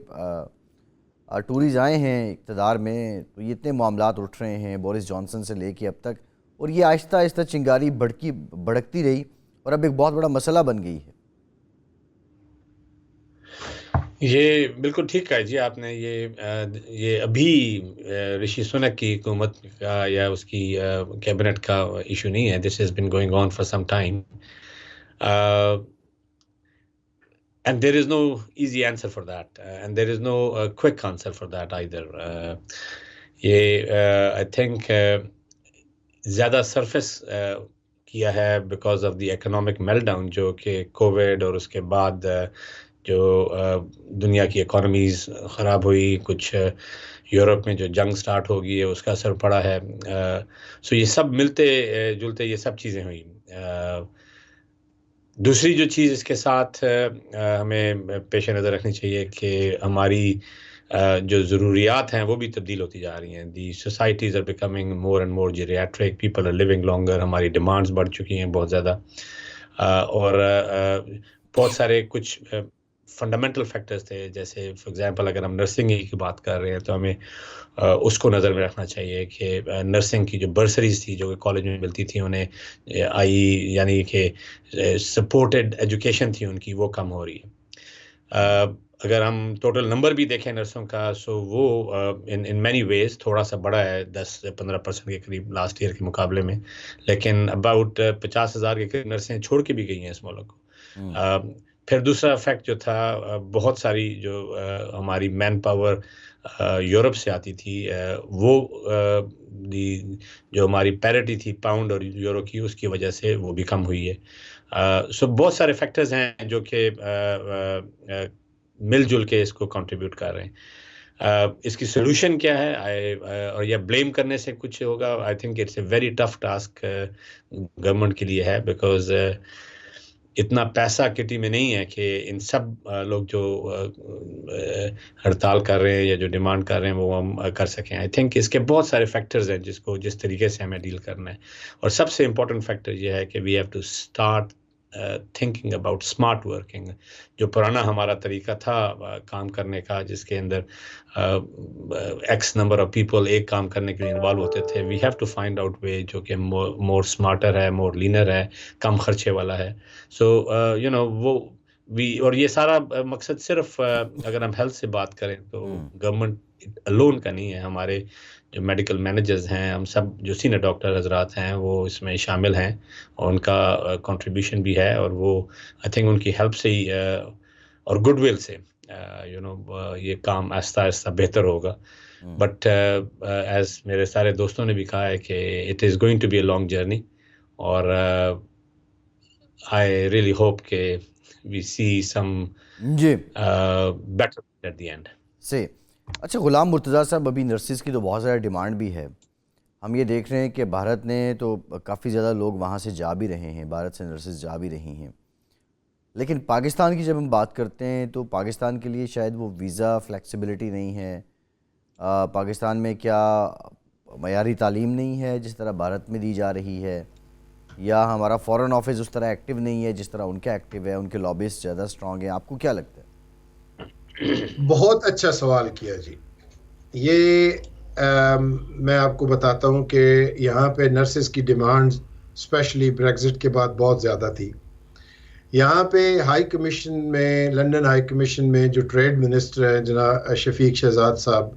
ٹوریز آئے ہیں اقتدار میں تو یہ اتنے معاملات اٹھ رہے ہیں بورس جانسن سے لے کے اب تک، اور یہ آہستہ آہستہ چنگاری بھڑکتی رہی اور اب ایک بہت بڑا مسئلہ بن گئی ہے. یہ بالکل ٹھیک کہا جی آپ نے. یہ ابھی رشی سنک کی حکومت کا یا اس کی کیبنٹ کا ایشو نہیں ہے. This has been going on for some time. And there is no easy answer for that, and there is no quick answer for that either. I think زیادہ surface کیا ہے because of the economic meltdown جو کہ Covid اور اس کے بعد جو دنیا کی اکانومیز خراب ہوئی، کچھ یورپ میں جو جنگ سٹارٹ ہو گئی ہے اس کا اثر پڑا ہے. سو یہ سب ملتے جلتے یہ سب چیزیں ہوئی. دوسری جو چیز اس کے ساتھ ہمیں پیش نظر رکھنی چاہیے کہ ہماری جو ضروریات ہیں وہ بھی تبدیل ہوتی جا رہی ہیں. The societies are becoming more and more geriatric, people are living longer, ہماری ڈیمانڈز بڑھ چکی ہیں بہت زیادہ، اور بہت سارے کچھ فنڈامنٹل فیکٹرز تھے. جیسے فار ایگزامپل اگر ہم نرسنگ کی بات کر رہے ہیں تو ہمیں اس کو نظر میں رکھنا چاہیے کہ نرسنگ کی جو برسریز تھی جو کہ کالج میں ملتی تھی انہیں یعنی کہ سپورٹڈ ایجوکیشن تھی ان کی، وہ کم ہو رہی ہے. اگر ہم ٹوٹل نمبر بھی دیکھیں نرسوں کا، سو وہ ان مینی ویز تھوڑا سا بڑا ہے، 10-15% کے قریب لاسٹ ایئر کے مقابلے میں، لیکن اباؤٹ 50,000 کے قریب نرسیں چھوڑ کے بھی گئی ہیں اس ملک کو. پھر دوسرا فیکٹ جو تھا، بہت ساری جو ہماری مین پاور یورپ سے آتی تھی، وہ جو ہماری پیرٹی تھی پاؤنڈ اور یورو کی، اس کی وجہ سے وہ بھی کم ہوئی ہے. سو بہت سارے فیکٹرز ہیں جو کہ مل جل کے اس کو کنٹریبیوٹ کر رہے ہیں. اس کی سولوشن کیا ہے اور یہ بلیم کرنے سے کچھ ہوگا؟ I think it's a very tough task government کے لیے ہے، بیکاز اتنا پیسہ کٹی میں نہیں ہے کہ ان سب لوگ جو ہڑتال کر رہے ہیں یا جو ڈیمانڈ کر رہے ہیں وہ ہم کر سکیں. آئی تھنک اس کے بہت سارے فیکٹرز ہیں جس طریقے سے ہمیں ڈیل کرنا ہے، اور سب سے امپورٹنٹ فیکٹر یہ ہے کہ we have to start thinking about smart working. جو پرانا ہمارا طریقہ تھا کام کرنے کا، جس کے اندر ایکس نمبر آف پیپل ایک کام کرنے کے لیے انوالو ہوتے تھے، we have to find out way جو کہ مور اسمارٹر ہے، مور لینر ہے، کم خرچے والا ہے. سو اور یہ سارا مقصد صرف اگر ہم ہیلتھ سے بات کریں تو گورنمنٹ الون کا نہیں ہے. ہمارے جو میڈیکل مینیجرز ہیں، ہم سب جو سینئر ڈاکٹر حضرات ہیں وہ اس میں شامل ہیں، اور ان کا کنٹریبیوشن بھی ہے، اور وہ آئی تھنک ان کی ہیلپ سے ہی اور گڈ ول سے یہ کام آہستہ آہستہ بہتر ہوگا. بٹ ایز میرے سارے دوستوں نے بھی کہا ہے کہ it is going to be a long journey, اور I really hope کہ we see some better at the end. صحیح. اچھا غلام مرتضیٰ صاحب، ابھی نرسز کی تو بہت زیادہ ڈیمانڈ بھی ہے. ہم یہ دیکھ رہے ہیں کہ بھارت نے تو کافی زیادہ لوگ وہاں سے جا بھی رہے ہیں، بھارت سے نرسز جا بھی رہی ہیں، لیکن پاکستان کی جب ہم بات کرتے ہیں تو پاکستان کے لیے شاید وہ ویزا فلیکسیبلٹی نہیں ہے. پاکستان میں کیا معیاری تعلیم نہیں ہے جس طرح بھارت میں دی جا رہی ہے، یا ہمارا فورن آفس اس طرح ایکٹیو نہیں ہے جس طرح ان کا ایکٹیو ہے، ان کے لابیز زیادہ اسٹرانگ ہیں؟ آپ کو کیا لگتا ہے؟ بہت اچھا سوال کیا جی. یہ میں آپ کو بتاتا ہوں کہ یہاں پہ نرسز کی ڈیمانڈ اسپیشلی بریگزٹ کے بعد بہت زیادہ تھی. یہاں پہ ہائی کمیشن میں، لنڈن ہائی کمیشن میں جو ٹریڈ منسٹر ہیں جناب شفیق شہزاد صاحب،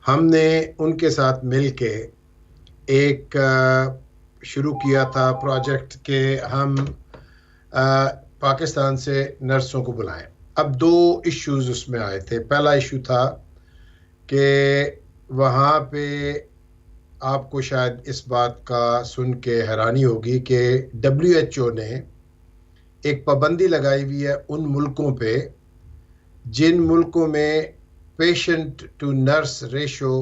ہم نے ان کے ساتھ مل کے ایک شروع کیا تھا پروجیکٹ کہ ہم پاکستان سے نرسوں کو بلائیں. اب 2 ایشوز اس میں آئے تھے. پہلا ایشو تھا کہ وہاں پہ آپ کو شاید اس بات کا سن کے حیرانی ہوگی کہ WHO نے ایک پابندی لگائی ہوئی ہے ان ملکوں پہ جن ملکوں میں پیشنٹ ٹو نرس ریشو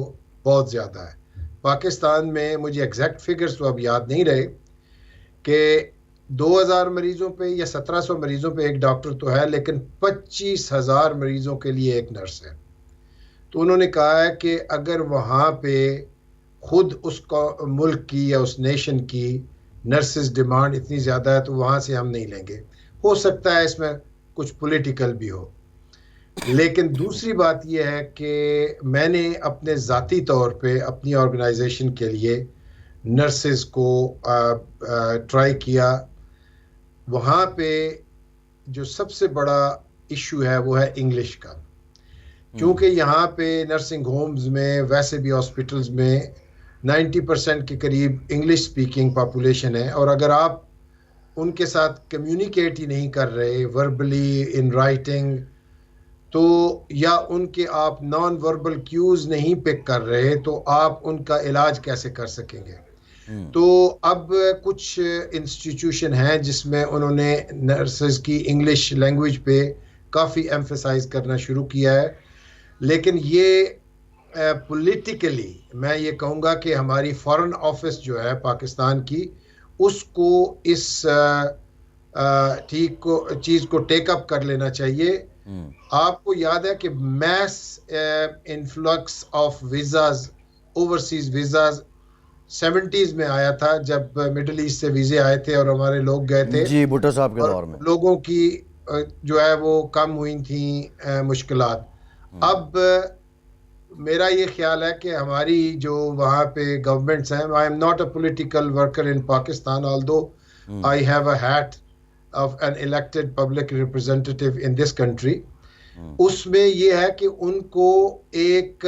بہت زیادہ ہے. پاکستان میں مجھے ایگزیکٹ فگرز تو اب یاد نہیں رہے کہ 2000 مریضوں پہ یا 1700 مریضوں پہ ایک ڈاکٹر تو ہے، لیکن 25,000 مریضوں کے لیے ایک نرس ہے. تو انہوں نے کہا ہے کہ اگر وہاں پہ خود اس ملک کی یا اس نیشن کی نرسز ڈیمانڈ اتنی زیادہ ہے تو وہاں سے ہم نہیں لیں گے. ہو سکتا ہے اس میں کچھ پولیٹیکل بھی ہو، لیکن دوسری بات یہ ہے کہ میں نے اپنے ذاتی طور پہ اپنی آرگنائزیشن کے لیے نرسز کو ٹرائی کیا. وہاں پہ جو سب سے بڑا ایشو ہے وہ ہے انگلش کا، کیونکہ یہاں پہ نرسنگ ہومز میں ویسے بھی ہاسپٹلز میں 90% کے قریب انگلش سپیکنگ پاپولیشن ہے، اور اگر آپ ان کے ساتھ کمیونیکیٹ ہی نہیں کر رہے وربلی ان رائٹنگ تو، یا ان کے آپ نان وربل کیوز نہیں پک کر رہے تو آپ ان کا علاج کیسے کر سکیں گے. تو اب کچھ انسٹیٹیوشن ہیں جس میں انہوں نے نرسز کی انگلش لینگویج پہ کافی ایمفیسائز کرنا شروع کیا ہے. لیکن یہ پولیٹیکلی میں یہ کہوں گا کہ ہماری فارن آفس جو ہے پاکستان کی، اس کو اس چیز کو ٹیک اپ کر لینا چاہیے. آپ کو یاد ہے کہ mass influx of visas, overseas visas 70s میں آیا تھا جب مڈل ایسٹ سے ویزے آئے تھے اور ہمارے لوگ گئے تھے جی بھٹو صاحب کے اور دور میں لوگوں کی جو ہے وہ کم ہوئی تھیں مشکلات. اب میرا یہ خیال ہے کہ ہماری جو وہاں پہ گورنمنٹس ہیں، I am not a political worker in Pakistan although I have a hate of an elected public representative in this country. اس میں یہ ہے کہ ان کو ایک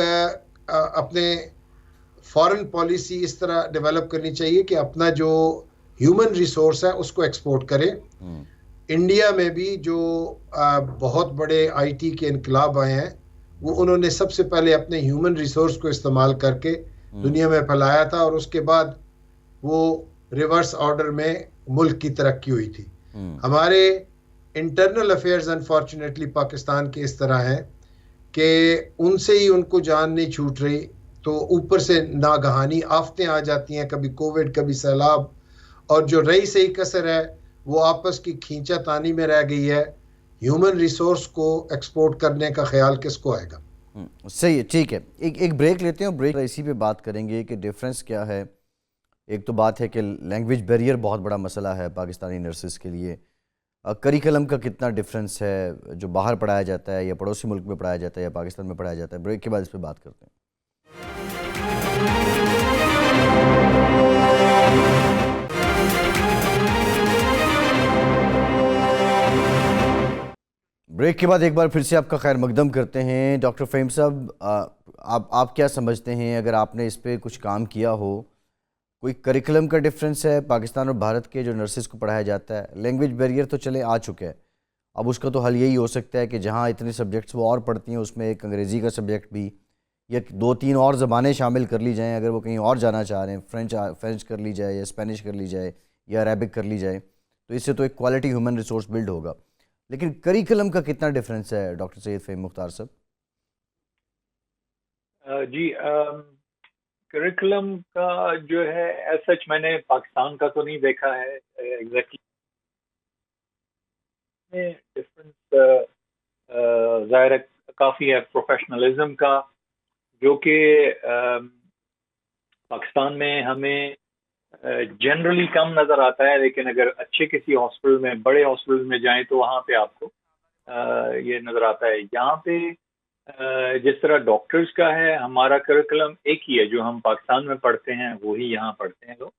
اپنے فارن پالیسی اس طرح ڈیولپ کرنی چاہیے کہ اپنا جو ہیومن ریسورس ہے اس کو ایکسپورٹ کرے. انڈیا میں بھی جو بہت بڑے آئی ٹی کے انقلاب آئے ہیں وہ انہوں نے سب سے پہلے اپنے ہیومن ریسورس کو استعمال کر کے دنیا میں پھیلایا تھا، اور اس کے بعد وہ ریورس آرڈر میں ملک کی ترقی ہوئی تھی. ہمارے انٹرنل افیئرز انفارچونیٹلی پاکستان کے اس طرح ہیں کہ ان سے ہی ان کو جان نہیں چھوٹ رہی، تو اوپر سے ناگہانی آفتیں آ جاتی ہیں، کبھی کووڈ کبھی سیلاب، اور جو رہی صحیح کسر ہے وہ آپس کی کھینچا تانی میں رہ گئی ہے. ہیومن ریسورس کو ایکسپورٹ کرنے کا خیال کس کو آئے گا؟ صحیح ہے، ٹھیک ہے، ایک بریک لیتے ہیں، اور بریک اسی پہ بات کریں گے کہ ڈیفرنس کیا ہے. ایک تو بات ہے کہ لینگویج بیریئر بہت بڑا مسئلہ ہے پاکستانی نرسز کے لیے. کریکلم کا کتنا ڈیفرنس ہے جو باہر پڑھایا جاتا ہے یا پڑوسی ملک میں پڑھایا جاتا ہے یا پاکستان میں پڑھایا جاتا ہے. بریک کے بعد اس پہ بات کرتے ہیں. بریک کے بعد ایک بار پھر سے آپ کا خیر مقدم کرتے ہیں. ڈاکٹر فہیم صاحب، آپ کیا سمجھتے ہیں، اگر آپ نے اس پہ کچھ کام کیا ہو، کوئی کریکلم کا ڈیفرنس ہے پاکستان اور بھارت کے جو نرسز کو پڑھایا جاتا ہے؟ لینگویج بیریئر تو چلے آ چکے ہے، اب اس کا تو حل یہی ہو سکتا ہے کہ جہاں اتنے سبجیکٹس وہ اور پڑھتی ہیں اس میں ایک انگریزی کا سبجیکٹ بھی، یا 2-3 اور زبانیں شامل کر لی جائیں. اگر وہ کہیں اور جانا چاہ رہے ہیں، فرینچ کر لی جائے یا اسپینش کر لی جائے یا عربک کر لی جائے، تو اس سے تو ایک کوالٹی ہیومن ریسورس بلڈ ہوگا. لیکن کریکلم کا کتنا ڈیفرنس ہے ڈاکٹر سید فہیم مختار صاحب؟ جی کریکولم کا جو ہے ایز سچ میں نے پاکستان کا تو نہیں دیکھا ہے ایگزیکٹلی. ڈفرنس ظاہر کافی ہے پروفیشنلزم کا، جو کہ پاکستان میں ہمیں جنرلی کم نظر آتا ہے، لیکن اگر اچھے کسی ہاسپٹل میں، بڑے ہاسپٹل میں جائیں تو وہاں پہ آپ کو یہ نظر آتا ہے. یہاں پہ جس طرح ڈاکٹرز کا ہے, ہمارا کریکولم ایک ہی ہے جو ہم پاکستان میں پڑھتے ہیں وہی یہاں پڑھتے ہیں لوگ.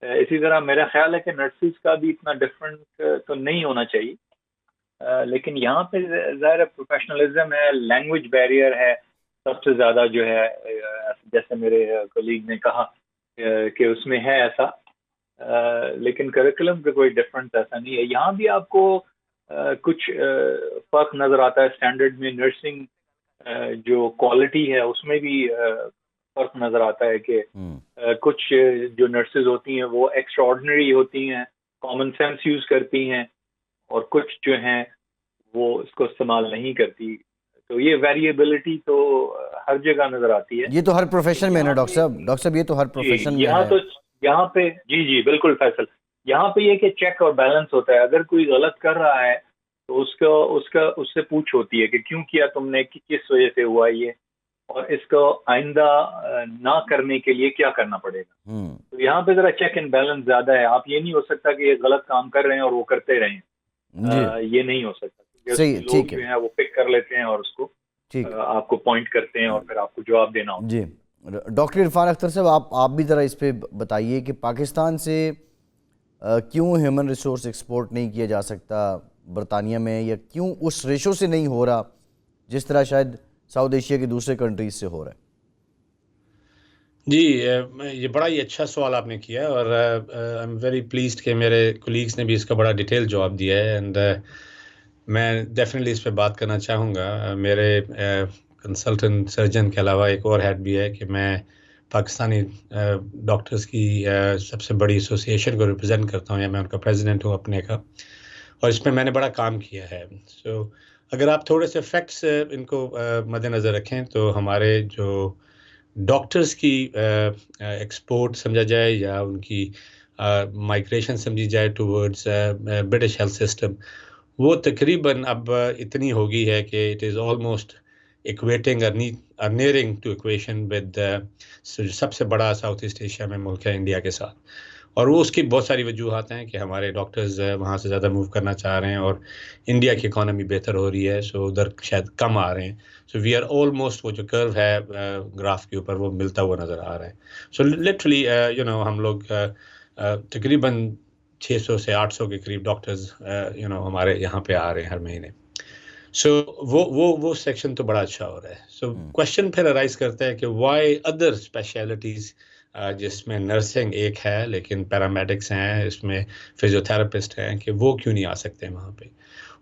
اسی طرح میرا خیال ہے کہ نرسز کا بھی اتنا ڈفرینٹ تو نہیں ہونا چاہیے, لیکن یہاں پہ ظاہر پروفیشنلزم ہے, لینگویج بیریئر ہے سب سے زیادہ جو ہے, جیسے میرے کولیگ نے کہا کہ اس میں ہے ایسا, لیکن کریکولم پہ کوئی ڈفرینس ایسا نہیں ہے. یہاں بھی آپ کو کچھ فرق نظر آتا ہے اسٹینڈرڈ میں. نرسنگ جو کوالٹی ہے اس میں بھی فرق نظر آتا ہے کہ کچھ جو نرسز ہوتی ہیں وہ ایکسٹرا آرڈنری ہوتی ہیں, کامن سینس یوز کرتی ہیں, اور کچھ جو ہیں وہ اس کو استعمال نہیں کرتی. تو یہ ویریبلٹی تو ہر جگہ نظر آتی ہے. یہ تو ہر پروفیشن میں ہے نا ڈاکٹر صاحب, یہ تو ہر پروفیشن میں یہاں ہے. تو یہاں پہ جی بالکل فیصل, یہاں پہ یہ کہ چیک اور بیلنس ہوتا ہے. اگر کوئی غلط کر رہا ہے تو اس سے پوچھ ہوتی ہے کہ کیوں کیا تم نے, کس وجہ سے ہوا یہ, اور اس کو آئندہ نہ کرنے کے لیے کیا کرنا پڑے گا. تو یہاں پہ ذرا چیک اینڈ بیلنس زیادہ ہے. آپ یہ نہیں ہو سکتا کہ یہ غلط کام کر رہے ہیں اور وہ کرتے رہیں, یہ نہیں ہو سکتا. لوگ جو ہیں وہ پک کر لیتے ہیں اور اس کو آپ کو پوائنٹ کرتے ہیں اور پھر آپ کو جواب دینا ہوتا ہے. جی ڈاکٹر عرفان اختر صاحب, آپ بھی ذرا اس پہ بتائیے کہ پاکستان سے کیوں ہیومن ریسورس ایکسپورٹ نہیں کیا جا سکتا برطانیہ میں, یا کیوں اس ریشو سے نہیں ہو رہا جس طرح شاید ساؤتھ ایشیا کی دوسرے کنٹریز سے ہو رہا ہے؟ جی یہ بڑا ہی اچھا سوال آپ نے کیا, اور آئی ایم ویری پلیزڈ کہ میرے کولیگس نے بھی اس کا بڑا ڈیٹیل جواب دیا ہے, اینڈ میں ڈیفینیٹلی اس پہ بات کرنا چاہوں گا. میرے کنسلٹنٹ سرجن کے علاوہ ایک اور ہیڈ بھی ہے کہ میں پاکستانی ڈاکٹرز کی سب سے بڑی ایسوسیشن کو ریپرزینٹ کرتا ہوں, یا میں ان کا پریزیڈنٹ ہوں اپنے کا, اور اس میں میں نے بڑا کام کیا ہے. سو اگر آپ تھوڑے سے فیکٹس ان کو مد نظر رکھیں تو ہمارے جو ڈاکٹرز کی ایکسپورٹ سمجھا جائے یا ان کی مائگریشن سمجھی جائے ٹورڈز برٹش ہیلتھ سسٹم, وہ تقریباً اب اتنی ہو گئی ہے کہ اٹ از آلموسٹ ایکویٹنگ اور نیئرنگ ٹو ایکویشن ود سب سے بڑا ساؤتھ ایسٹ ایشیا میں ملک ہے انڈیا کے ساتھ. اور وہ اس کی بہت ساری وجوہات ہیں کہ ہمارے ڈاکٹرز وہاں سے زیادہ موو کرنا چاہ رہے ہیں, اور انڈیا کی اکانومی بہتر ہو رہی ہے, سو ادھر شاید کم آ رہے ہیں. سو وی آر آلموسٹ, وہ جو کرو ہے گراف کے اوپر وہ ملتا ہوا نظر آ رہا ہے. سو لٹرلی ہم لوگ تقریباً 600 سے 800 کے قریب ڈاکٹرز ہمارے یہاں پہ آ رہے ہیں ہر مہینے. سو وہ سیکشن تو بڑا اچھا ہو رہا ہے. سو کوشچن پھر ارائز کرتا ہے کہ وائی ادر اسپیشلٹیز, جس میں نرسنگ ایک ہے لیکن پیرامیڈکس ہیں, اس میں فزیوتھراپسٹ ہیں, کہ وہ کیوں نہیں آ سکتے ہیں وہاں پہ.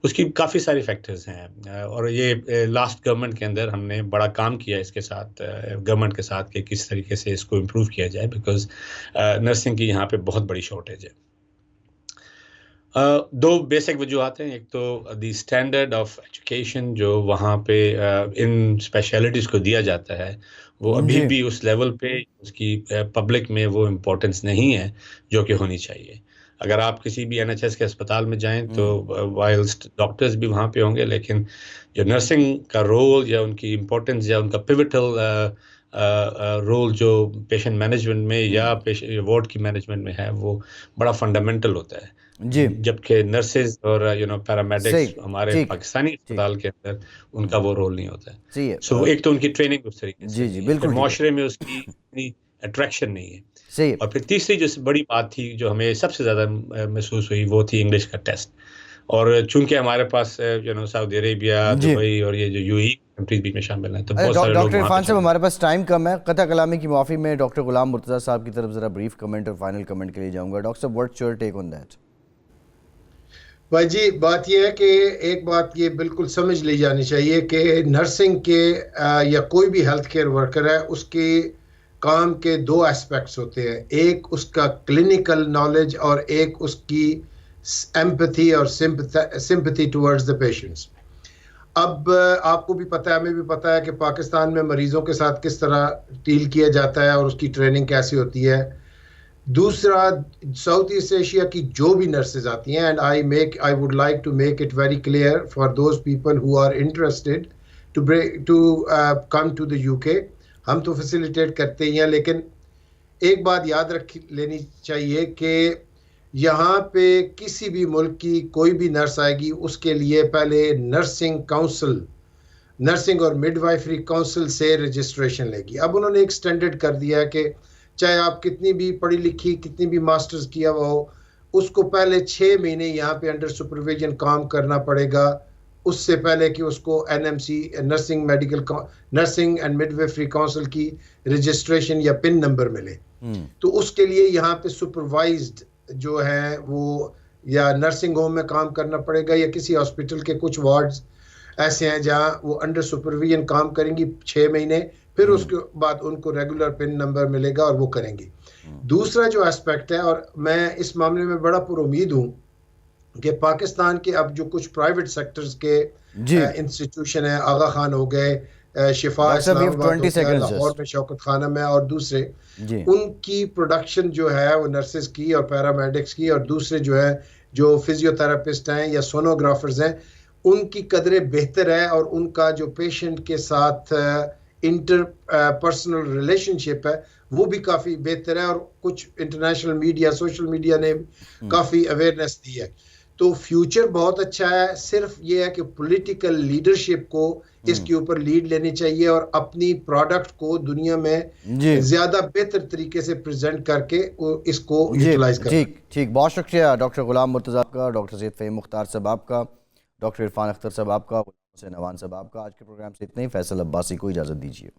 اس کی کافی ساری فیکٹرز ہیں, اور یہ لاسٹ گورنمنٹ کے اندر ہم نے بڑا کام کیا اس کے ساتھ, گورنمنٹ کے ساتھ, کہ کس طریقے سے اس کو امپروو کیا جائے, بیکاز نرسنگ کی یہاں پہ بہت بڑی شارٹیج ہے. دو بیسک وجوہات ہیں. ایک تو دی اسٹینڈرڈ آف ایجوکیشن جو وہاں پہ ان اسپیشلٹیز کو دیا جاتا ہے, وہ ابھی بھی اس لیول پہ اس کی پبلک میں وہ امپورٹنس نہیں ہے جو کہ ہونی چاہیے. اگر آپ کسی بھی NHS کے اسپتال میں جائیں تو وائلسٹ ڈاکٹرز بھی وہاں پہ ہوں گے, لیکن جو نرسنگ کا رول یا ان کی امپورٹنس یا ان کا پیوٹل رول جو پیشنٹ مینجمنٹ میں یا وارڈ کی مینجمنٹ میں ہے, وہ بڑا فنڈامنٹل ہوتا ہے. جی, جبکہ نرسز اور پیرامیڈکس ہمارے پاکستانی اسپتال کے اندر ان کا وہ رول نہیں ہوتا ہے. سو ایک تو ان کی ٹریننگ اس طریقے سے, جی بالکل, معاشرے میں اس کی اتنی اٹریکشن نہیں ہے. صحیح. اور پھر تیسری جو بڑی بات تھی جو ہمیں سب سے زیادہ محسوس ہوئی, وہ تھی انگلش کا ٹیسٹ. اور چونکہ ہمارے پاس سعودی عربیہ, دبئی اور یہ جو UAE کنٹریز بھی میں شامل ہیں, تو بہت سارے لوگ. ڈاکٹر عرفان صاحب, ہمارے پاس ٹائم کم ہے, قطع کلامی کی معافی میں ڈاکٹر غلام مرتضیٰ صاحب کی طرف ذرا بریف کمنٹ اور فائنل کمنٹ کے لیے جاؤں گا. ڈاکٹر صاحب, what's your take on that? بھائی جی, بات یہ ہے کہ ایک بات یہ بالکل سمجھ لی جانی چاہیے کہ نرسنگ کے یا کوئی بھی ہیلتھ کیئر ورکر ہے, اس کے کام کے دو ایسپیکٹس ہوتے ہیں. ایک اس کا کلینکل نالج اور ایک اس کی ایمپتھی اور سمپتھی ٹورڈز دا پیشنٹس. اب آپ کو بھی پتہ ہے, ہمیں بھی پتہ ہے کہ پاکستان میں مریضوں کے ساتھ کس طرح ڈیل کیا جاتا ہے اور اس کی ٹریننگ کیسی ہوتی ہے. دوسرا, ساؤتھ ایسٹ ایشیا کی جو بھی نرسز آتی ہیں, and I would like to make it very clear for those people who are interested to come to the UK, ہم تو فیسیلیٹیٹ کرتے ہی ہیں. لیکن ایک بات یاد رکھ لینی چاہیے کہ یہاں پہ کسی بھی ملک کی کوئی بھی نرس آئے گی اس کے لیے پہلے نرسنگ کاؤنسل، نرسنگ اور مڈ وائفری کاؤنسل سے رجسٹریشن لے گی۔ اب انہوں نے ایک سٹینڈرڈ کر دیا ہے کہ چاہے آپ کتنی بھی پڑھی لکھی، کتنی بھی ماسٹرز کیا ہوا ہو، اس کو پہلے 6 مہینے یہاں پہ انڈر سپرویژن کام کرنا پڑے گا، اس سے پہلے کہ اس کو NMC nursing and midwifery council کی رجسٹریشن یا پن نمبر ملے۔ تو اس کے لیے یہاں پہ سپروائزڈ جو ہے وہ یا نرسنگ ہوم میں کام کرنا پڑے گا، یا کسی ہاسپٹل کے کچھ وارڈز ایسے ہیں جہاں وہ انڈر سپرویژن کام کریں گی 6 مہینے، پھر اس کے بعد ان کو ریگولر پن نمبر ملے گا اور وہ کریں گی۔ دوسرا جو اسپیکٹ ہے، اور میں اس معاملے میں بڑا پر امید ہوں کہ پاکستان کے اب جو کچھ پرائیویٹ سیکٹرز کے انسٹیٹیوشن ہیں، آغا خان ہو گئے، شفا اسلام آباد ہو گیا، لاہور میں شوکت خانم ہے، اور دوسرے ان کی پروڈکشن جو ہے وہ نرسز کی اور پیرامیڈکس کی اور دوسرے جو ہے جو فزیو تھراپسٹ ہیں یا سونوگرافرز ہیں، ان کی قدریں بہتر ہے، اور ان کا جو پیشنٹ کے ساتھ انٹر پرسنل ریلیشن شپ ہے وہ بھی کافی بہتر ہے، اور کچھ انٹرنیشنل میڈیا، سوشل میڈیا نے کافی اویئرنیس دی ہے۔ تو فیوچر بہت اچھا ہے، صرف یہ ہے کہ پولیٹیکل لیڈرشپ کو اس کے اوپر لیڈ لینی چاہیے اور اپنی پروڈکٹ کو دنیا میں زیادہ بہتر طریقے سے پریزنٹ کر کے اس کو یوٹیلائز کریں۔ ٹھیک، بہت شکریہ ڈاکٹر غلام مرتضیٰ کا، ڈاکٹر سید فہیم مختار صاحب آپ کا، ڈاکٹر عرفان اختر صاحب آپ کا، حسین نوان صاحب آپ کا۔ آج کے پروگرام سے اتنا ہی، فیصل عباسی کو اجازت دیجیے۔